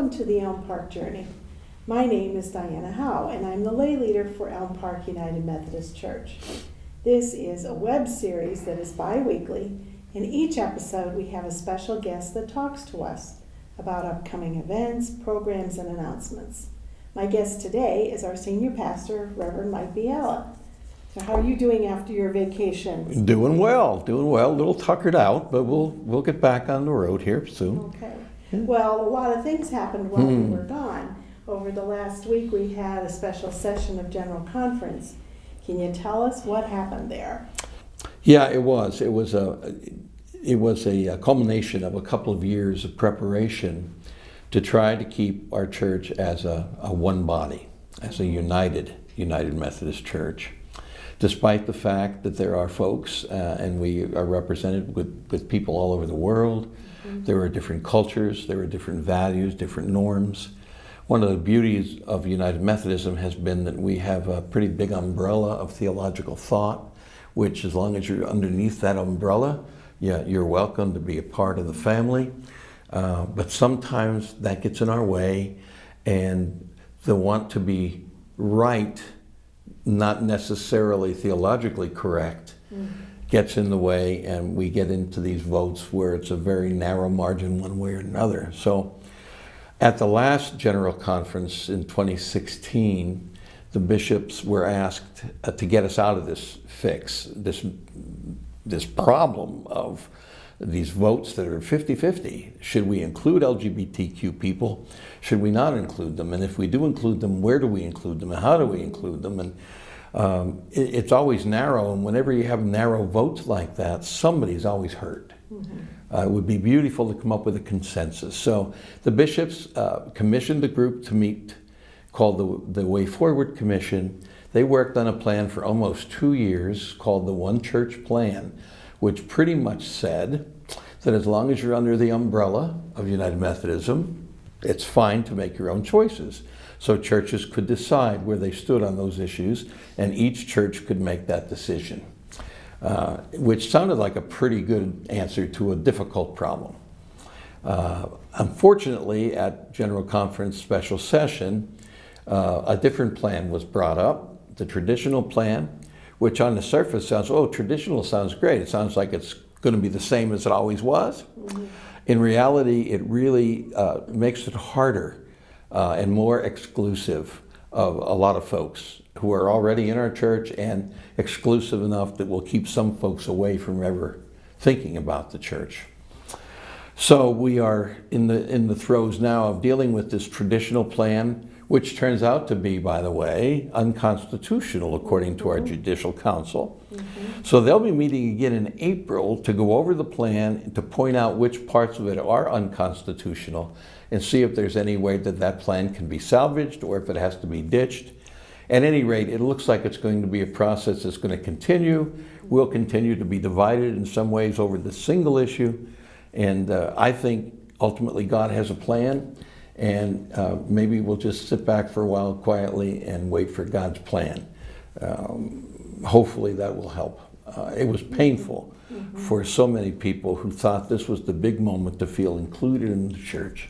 Welcome to the Elm Park Journey. My name is Diana Howe, and I'm the lay leader for Elm Park United Methodist Church. This is a web series that is bi-weekly. In each episode, we have a special guest that talks to us about upcoming events, programs, and announcements. My guest today is our senior pastor, Reverend Mike Biella. So how are you doing after your vacation? Doing well, a little tuckered out, but we'll get back on the road here soon. Okay. Well, a lot of things happened while we were gone. Over the last week, we had a special session of General Conference. Can you tell us what happened there? Yeah, it was. It was a culmination of a couple of years of preparation to try to keep our church as a one body, as a united Methodist Church. Despite the fact that there are folks, and we are represented with people all over the world, there are different cultures, there are different values, different norms. One of the beauties of United Methodism has been that we have a pretty big umbrella of theological thought, which as long as you're underneath that umbrella, you're welcome to be a part of the family. But sometimes that gets in our way, and the want to be right, not necessarily theologically correct, gets in the way, and we get into these votes where it's a very narrow margin one way or another. So at the last General Conference in 2016, the bishops were asked to get us out of this fix, this problem of these votes that are 50-50. Should we include LGBTQ people? Should we not include them? And if we do include them, where do we include them? And how do we include them? And it's always narrow, and whenever you have narrow votes like that, somebody's always hurt. It would be beautiful to come up with a consensus. So the bishops commissioned a group to meet called the Way Forward Commission. They worked on a plan for almost 2 years called the One Church Plan, which pretty much said that as long as you're under the umbrella of United Methodism, it's fine to make your own choices. So churches could decide where they stood on those issues, and each church could make that decision, which sounded like a pretty good answer to a difficult problem. Unfortunately, at General Conference special session, a different plan was brought up, the traditional plan, which on the surface sounds, traditional sounds great. It sounds like it's going to be the same as it always was. In reality, it really makes it harder and more exclusive of a lot of folks who are already in our church, and exclusive enough that will keep some folks away from ever thinking about the church. So we are in the throes now of dealing with this traditional plan, which turns out to be, by the way, unconstitutional according to our Judicial Council. So they'll be meeting again in April to go over the plan and to point out which parts of it are unconstitutional and see if there's any way that plan can be salvaged or if it has to be ditched. At any rate, it looks like it's going to be a process that's going to continue. We'll continue to be divided in some ways over this single issue. And I think ultimately God has a plan. And maybe we'll just sit back for a while quietly and wait for God's plan. Hopefully that will help. It was painful for so many people who thought this was the big moment to feel included in the church,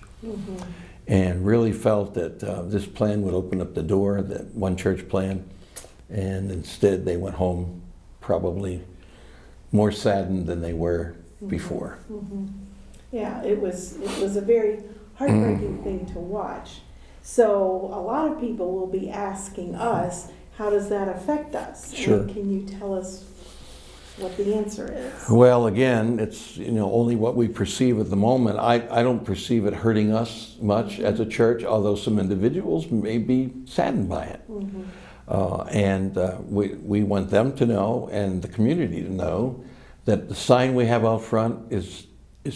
and really felt that this plan would open up the door, that One Church Plan, and instead they went home probably more saddened than they were before. Yeah, it was a very heartbreaking thing to watch. So a lot of people will be asking us, how does that affect us? Sure. And can you tell us what the answer is? Well, again, it's only what we perceive at the moment. I don't perceive it hurting us much as a church, although some individuals may be saddened by it. And we want them to know, and the community to know, that the sign we have out front is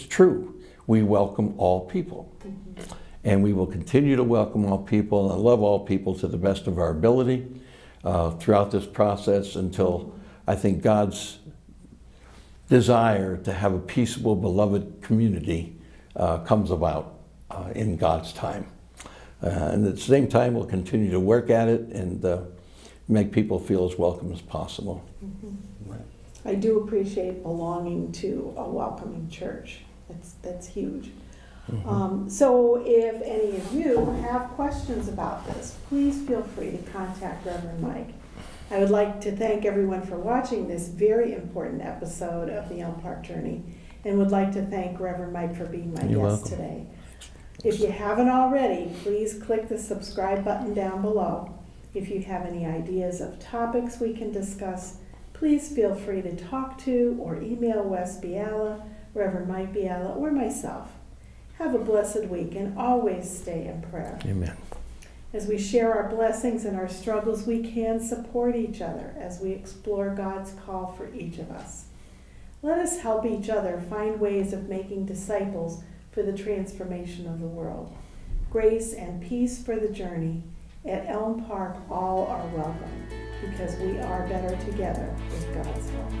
true. We welcome all people. And we will continue to welcome all people and love all people to the best of our ability throughout this process until I think God's desire to have a peaceable, beloved community comes about in God's time. And at the same time, we'll continue to work at it and make people feel as welcome as possible. Right. I do appreciate belonging to a welcoming church. That's huge. So if any of you have questions about this, please feel free to contact Reverend Mike. I would like to thank everyone for watching this very important episode of the Elm Park Journey, and would like to thank Reverend Mike for being my You're guest welcome. today. If you haven't already, please click the subscribe button down below. If you have any ideas of topics we can discuss, please feel free to talk to or email Wes Biala, Reverend Mike Biala, or myself. Have a blessed week and always stay in prayer. Amen. As we share our blessings and our struggles, we can support each other as we explore God's call for each of us. Let us help each other find ways of making disciples for the transformation of the world. Grace and peace for the journey. At Elm Park, all are welcome because we are better together with God's help.